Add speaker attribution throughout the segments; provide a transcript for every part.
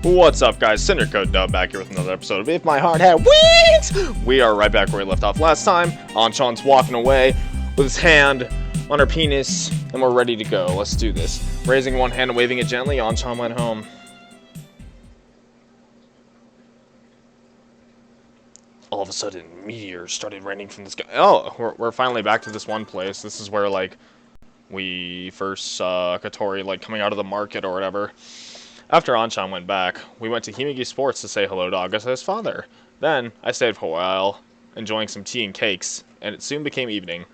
Speaker 1: What's up, guys? Cinder Code Dub back here with another episode of If My Heart Had Wings! We are right back where we left off last time. Anshan's walking away with his hand on her penis, and we're ready to go. Let's do this. Raising one hand and waving it gently, Anshan went home. All of a sudden, meteors started raining from the sky. Oh, we're finally back to this one place. This is where, like, we first saw Katori, like, coming out of the market or whatever. After Anshan went back, we went to Himigi Sports to say hello to Agata's father. Then, I stayed for a while, enjoying some tea and cakes, and it soon became evening.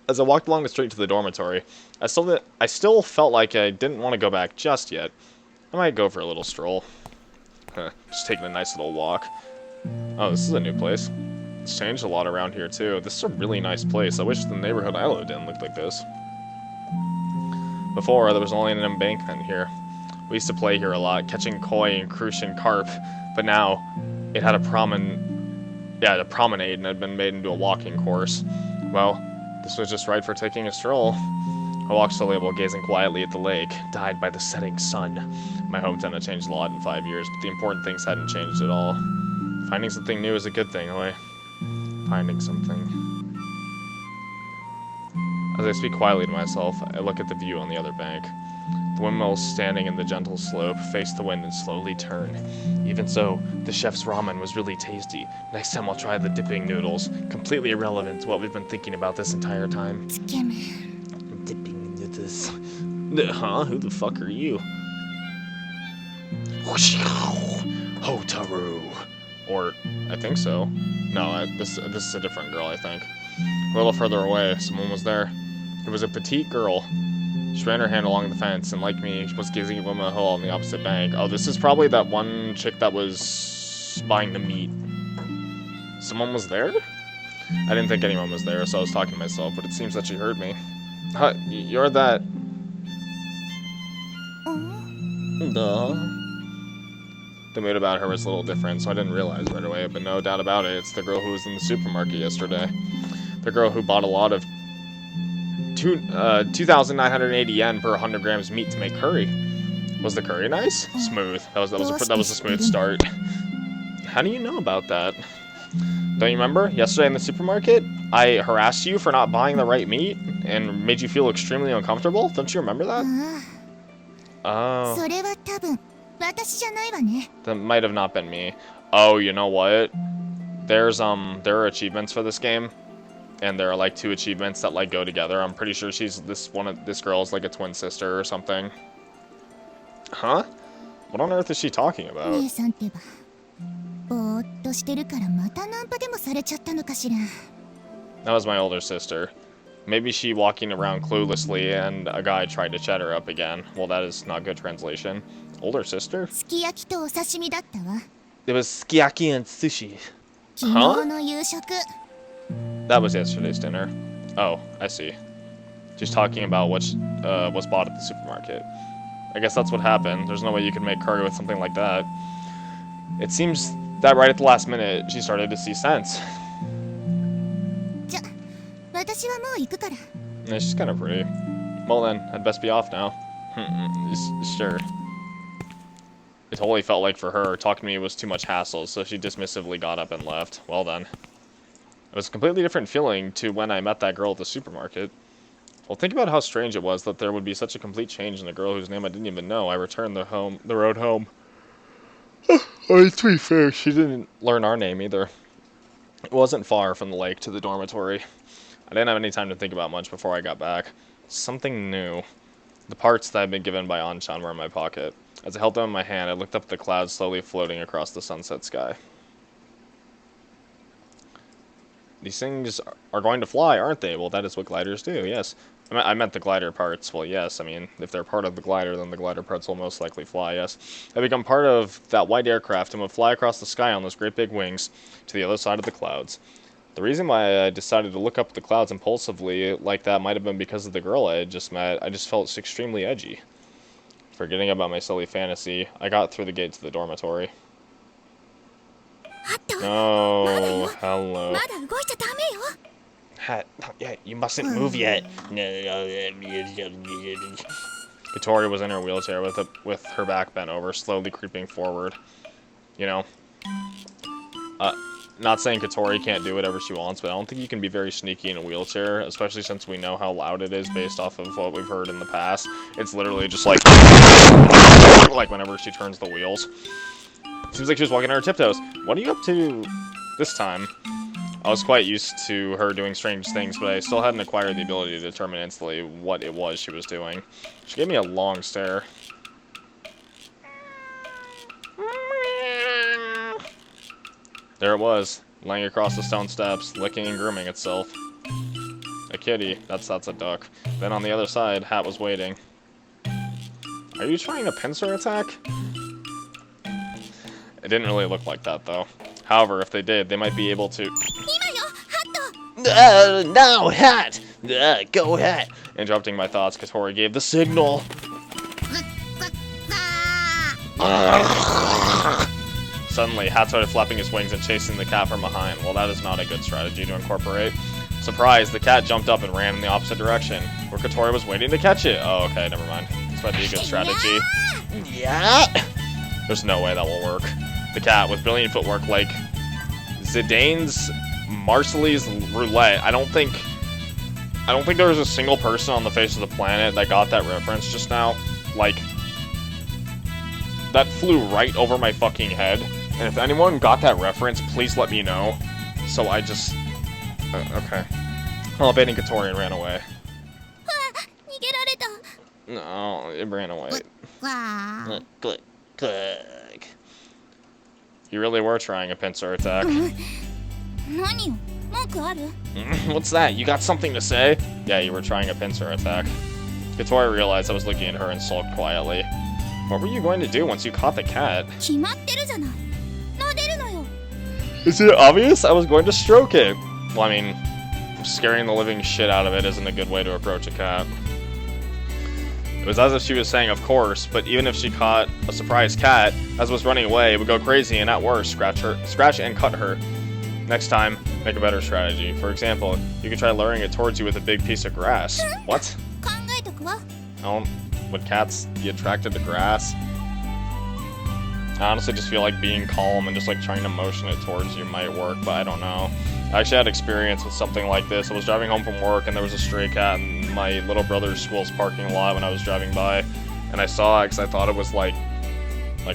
Speaker 1: As I walked along the street to the dormitory, I still felt like I didn't want to go back just yet. I might go for a little stroll. Just taking a nice little walk. Oh, this is a new place. It's changed a lot around here, too. This is a really nice place. I wish the neighborhood I lived in looked like this. Before, there was only an embankment here. We used to play here a lot, catching koi and crucian carp, but now it had a promenade and had been made into a walking course. Well, this was just right for taking a stroll. I walked slowly while gazing quietly at the lake, dyed by the setting sun. My hometown had changed a lot in 5 years, but the important things hadn't changed at all. Finding something new is a good thing, Oi. Finding something. As I speak quietly to myself, I look at the view on the other bank. The windmills standing in the gentle slope face the wind and slowly turn. Even so, the chef's ramen was really tasty. Next time I'll try the dipping noodles. Completely irrelevant to what we've been thinking about this entire time. Dipping noodles. Huh? Who the fuck are you? Hotaru. Or, I think so. No, this is a different girl, I think. A little further away, someone was there. It was a petite girl. She ran her hand along the fence, and like me, she was gazing at women hole on the opposite bank. Oh, this is probably that one chick that was buying the meat. Someone was there? I didn't think anyone was there, so I was talking to myself, but it seems that she heard me. Huh, you're that... Duh. The mood about her was a little different, so I didn't realize right away, but no doubt about it, it's the girl who was in the supermarket yesterday. The girl who bought a lot of 2,980 yen per 100 grams meat to make curry. Was the curry nice? Smooth. That was a smooth start. How do you know about that? Don't you remember? Yesterday in the supermarket, I harassed you for not buying the right meat and made you feel extremely uncomfortable? Don't you remember that? Oh. That might have not been me. Oh, you know what? There are achievements for this game. And there are like 2 achievements that like go together. I'm pretty sure this girl's like a twin sister or something. Huh? What on earth is she talking about? That was my older sister. Maybe she walking around cluelessly and a guy tried to chat her up again. Well, that is not good translation. Older sister? It was sukiyaki and sushi. Huh? That was yesterday's dinner. Oh, I see. She's talking about what was bought at the supermarket. I guess that's what happened. There's no way you could make curry with something like that. It seems that right at the last minute, she started to see sense. Yeah, she's kind of pretty. Well then, I'd best be off now. Sure. It totally felt like for her, talking to me was too much hassle, so she dismissively got up and left. Well then. It was a completely different feeling to when I met that girl at the supermarket. Well, think about how strange it was that there would be such a complete change in a girl whose name I didn't even know. I returned the road home. To be fair, she didn't learn our name either. It wasn't far from the lake to the dormitory. I didn't have any time to think about much before I got back. Something new. The parts that had been given by Anshan were in my pocket. As I held them in my hand, I looked up at the clouds slowly floating across the sunset sky. These things are going to fly, aren't they? Well, that is what gliders do, yes. I meant the glider parts. Well, yes, I mean, if they're part of the glider, then the glider parts will most likely fly, yes. I become part of that white aircraft and would fly across the sky on those great big wings to the other side of the clouds. The reason why I decided to look up at the clouds impulsively like that might have been because of the girl I had just met. I just felt extremely edgy. Forgetting about my silly fantasy, I got through the gate to the dormitory. Oh, hello. Yeah, you mustn't move yet. Katori was in her wheelchair with her back bent over, slowly creeping forward. You know, not saying Katori can't do whatever she wants, but I don't think you can be very sneaky in a wheelchair, especially since we know how loud it is based off of what we've heard in the past. It's literally just like whenever she turns the wheels. Seems like she was walking on her tiptoes. What are you up to this time? I was quite used to her doing strange things, but I still hadn't acquired the ability to determine instantly what it was she was doing. She gave me a long stare. There it was, laying across the stone steps, licking and grooming itself. A kitty. That's a duck. Then on the other side, Hat was waiting. Are you trying to pincer attack? It didn't really look like that, though. However, if they did, they might be able to... No, Hat! Go, Hat! Interrupting my thoughts, Katori gave the signal. Suddenly, Hat started flapping his wings and chasing the cat from behind. Well, that is not a good strategy to incorporate. Surprised, the cat jumped up and ran in the opposite direction, where Katori was waiting to catch it. Oh, okay, never mind. This might be a good strategy. Yeah! There's no way that will work. The cat, with brilliant footwork like Zidane's Marcelli's roulette. I don't think there was a single person on the face of the planet that got that reference just now. Like, that flew right over my fucking head. And if anyone got that reference, please let me know. So I just... okay. Elevating Katori and ran away. No, it ran away. Click, click. You really were trying a pincer attack. What's that? You got something to say? Yeah, you were trying a pincer attack. Katori realized I was looking at her and sulked quietly. What were you going to do once you caught the cat? Is it obvious? I was going to stroke it. Well, I mean, scaring the living shit out of it isn't a good way to approach a cat. It was as if she was saying, of course, but even if she caught a surprised cat, as it was running away, it would go crazy and at worst, scratch and cut her. Next time, make a better strategy. For example, you could try luring it towards you with a big piece of grass. What? Would cats be attracted to grass? I honestly just feel like being calm and just like trying to motion it towards you might work, but I don't know. I actually had experience with something like this. I was driving home from work and there was a stray cat in my little brother's school's parking lot when I was driving by. And I saw it because I thought it was like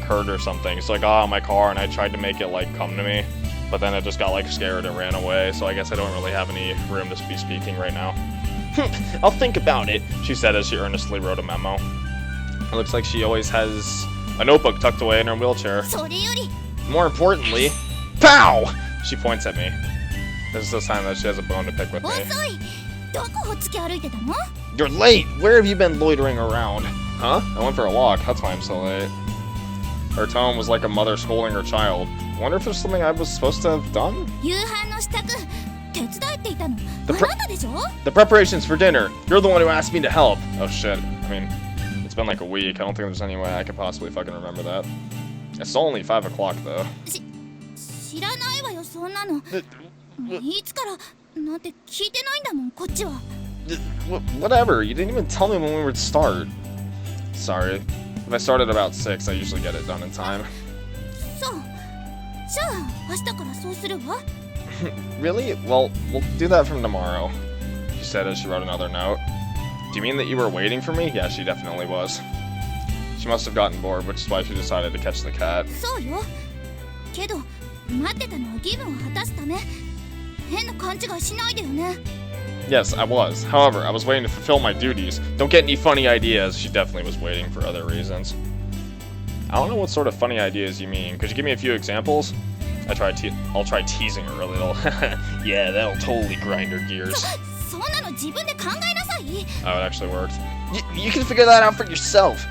Speaker 1: hurt or something. So I got out of my car and I tried to make it like come to me. But then it just got like scared and ran away. So I guess I don't really have any room to be speaking right now. I'll think about it, she said as she earnestly wrote a memo. It looks like she always has a notebook tucked away in her wheelchair. More importantly, POW! She points at me. This is the sign that she has a bone to pick with me. You're late! Where have you been loitering around? Huh? I went for a walk. That's why I'm so late. Her tone was like a mother scolding her child. I wonder if there's something I was supposed to have done? The preparations for dinner. You're the one who asked me to help. Oh shit. I mean, it's been like a week. I don't think there's any way I could possibly fucking remember that. It's only 5 o'clock though. Whatever, you didn't even tell me when we would start. Sorry. If I start at about 6, I usually get it done in time. Really? Well, we'll do that from tomorrow, she said as she wrote another note. Do you mean that you were waiting for me? Yeah, she definitely was. She must have gotten bored, which is why she decided to catch the cat. Yes, I was. However, I was waiting to fulfill my duties. Don't get any funny ideas. She definitely was waiting for other reasons. I don't know what sort of funny ideas you mean. Could you give me a few examples? I'll try teasing her a little. Yeah, that'll totally grind her gears. Oh, it actually worked. You can figure that out for yourself.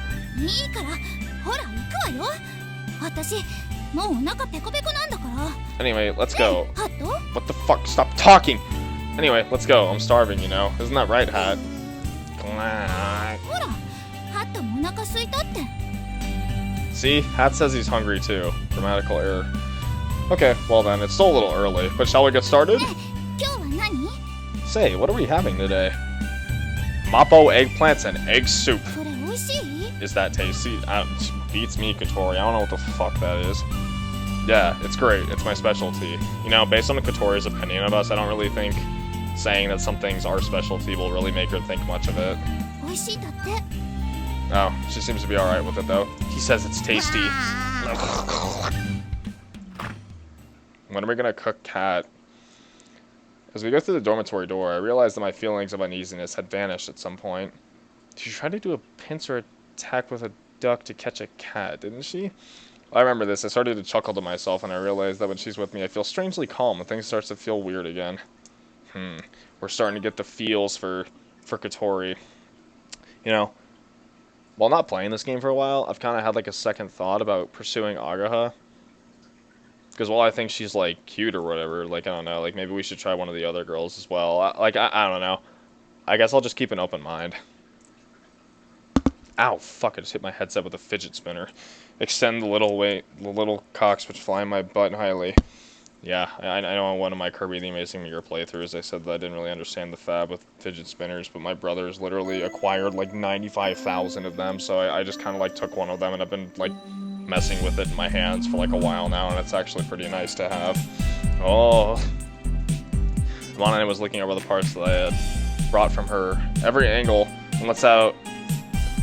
Speaker 1: Anyway, let's go. What the fuck? Stop talking! Anyway, let's go. I'm starving, you know. Isn't that right, Hat? See? Hat says he's hungry too. Grammatical error. Okay, well then, it's still a little early, but shall we get started? Say, what are we having today? Mapo eggplants and egg soup. Is that tasty? Beats me, Katori. I don't know what the fuck that is. Yeah, it's great. It's my specialty. You know, based on Katori's opinion of us, I don't really think saying that some things are specialty will really make her think much of it. Oh, she seems to be alright with it, though. He says it's tasty. When are we gonna cook Cat? As we go through the dormitory door, I realized that my feelings of uneasiness had vanished at some point. She tried to do a pincer attack with a duck to catch a cat, didn't she? I remember this. I started to chuckle to myself, and I realized that when she's with me, I feel strangely calm, and things start to feel weird again. We're starting to get the feels for Katori. You know, while not playing this game for a while, I've kind of had like a second thought about pursuing Agaha. Because while I think she's like cute or whatever, like I don't know, like maybe we should try one of the other girls as well. I don't know. I guess I'll just keep an open mind. Ow, fuck, I just hit my headset with a fidget spinner. Extend the little cocks which fly in my butt highly. Yeah, I know on one of my Kirby the Amazing Mirror playthroughs I said that I didn't really understand the fab with fidget spinners, but my brother's literally acquired like 95,000 of them, so I just kind of like took one of them and I've been like messing with it in my hands for like a while now, and it's actually pretty nice to have. Oh. Amane was looking over the parts that I had brought from her every angle and lets out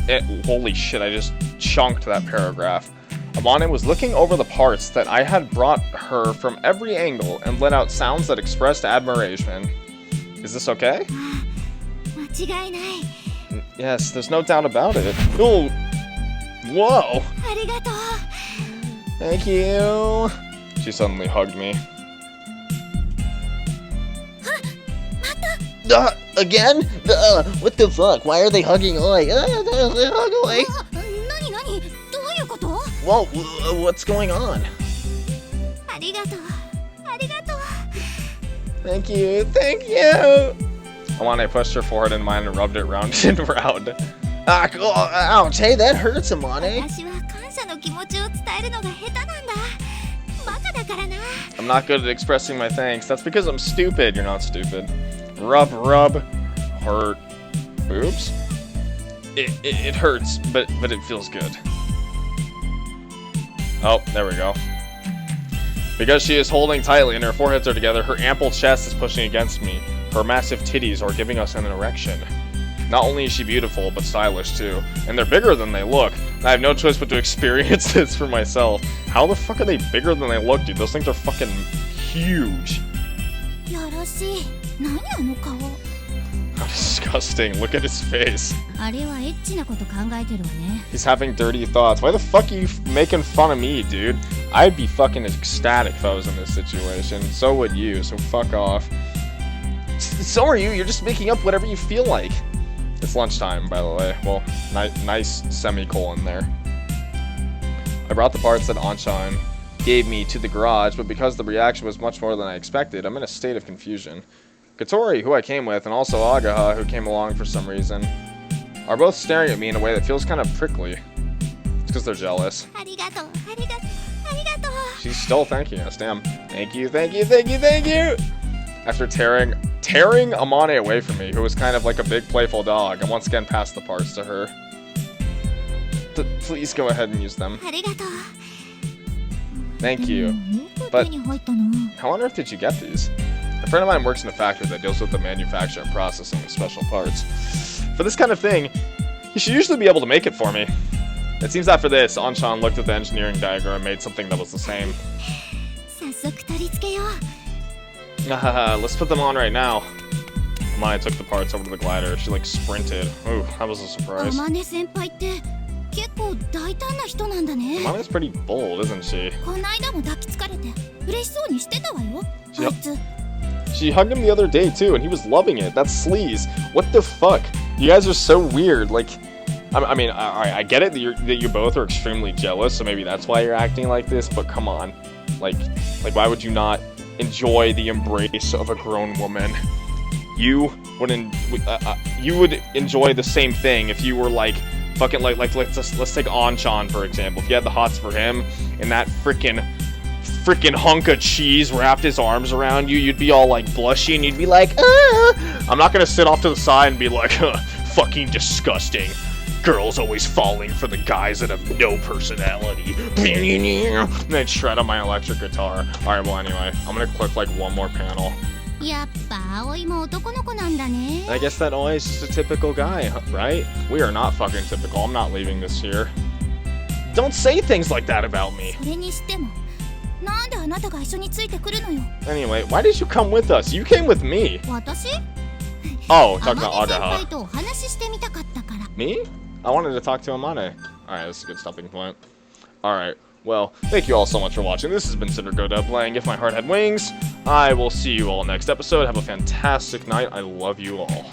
Speaker 1: it. Holy shit, I just chunked that paragraph. Amane was looking over the parts that I had brought her from every angle and let out sounds that expressed admiration. Is this okay? Yes, there's no doubt about it. Oh, whoa! Thank you. She suddenly hugged me. Again? What the fuck? Why are they hugging away? They hug away. Whoa, what's going on? Thank you, thank you! Amane pushed her forehead in mine and rubbed it round and round. Ouch, hey, that hurts, Amane. I'm not good at expressing my thanks. That's because I'm stupid. You're not stupid. Rub, hurt. Oops. It hurts, but it feels good. Oh, there we go. Because she is holding tightly and her foreheads are together, her ample chest is pushing against me. Her massive titties are giving us an erection. Not only is she beautiful, but stylish too. And they're bigger than they look. I have no choice but to experience this for myself. How the fuck are they bigger than they look, dude? Those things are fucking huge. How disgusting. Look at his face. He's having dirty thoughts. Why the fuck are you making fun of me, dude? I'd be fucking ecstatic if I was in this situation. So would you, so fuck off. So are you. You're just making up whatever you feel like. It's lunchtime, by the way. Well, nice semicolon there. I brought the parts that Anshan gave me to the garage, but because the reaction was much more than I expected, I'm in a state of confusion. Katori, who I came with, and also Agaha, who came along for some reason, are both staring at me in a way that feels kind of prickly. It's because they're jealous. She's still thanking us, damn. Thank you, thank you, thank you, thank you! After tearing Amane away from me, who was kind of like a big playful dog, I once again passed the parts to her. Please go ahead and use them. Thank you. But how on earth did you get these? A friend of mine works in a factory that deals with the manufacture and processing of special parts. For this kind of thing, he should usually be able to make it for me. It seems that for this, Anshan looked at the engineering diagram and made something that was the same. Let's put them on right now. Amane took the parts over to the glider. She like sprinted. Ooh, that was a surprise. Amane's pretty bold, isn't she? She hugged him the other day too, and he was loving it. That's sleaze. What the fuck? You guys are so weird. Like, I mean, I get it that you both are extremely jealous, so maybe that's why you're acting like this. But come on, like why would you not enjoy the embrace of a grown woman? You would enjoy the same thing if you were like fucking like let's take Anshan for example. If you had the hots for him and that freaking hunk of cheese wrapped his arms around you, you'd be all like blushy and you'd be like, ah! I'm not gonna sit off to the side and be like, fucking disgusting. Girls always falling for the guys that have no personality. And then shred on my electric guitar. Alright, well anyway, I'm gonna click like one more panel.
Speaker 2: やっぱ葵も男の子なんだね。
Speaker 1: I guess that Oi's just a typical guy, right? We are not fucking typical. I'm not leaving this here. Don't say things like that about me.
Speaker 2: それにしても、なんであなたが一緒についてくるのよ。
Speaker 1: Anyway, why did you come with us? You came with me.
Speaker 2: 私？
Speaker 1: Oh, talking
Speaker 2: 天
Speaker 1: about
Speaker 2: 音先輩
Speaker 1: Agaha.
Speaker 2: とお話ししてみたかったから。
Speaker 1: Me? I wanted to talk to Amane. Alright, this is a good stopping point. Alright, well, thank you all so much for watching. This has been Cindergoda playing If My Heart Had Wings. I will see you all next episode. Have a fantastic night. I love you all.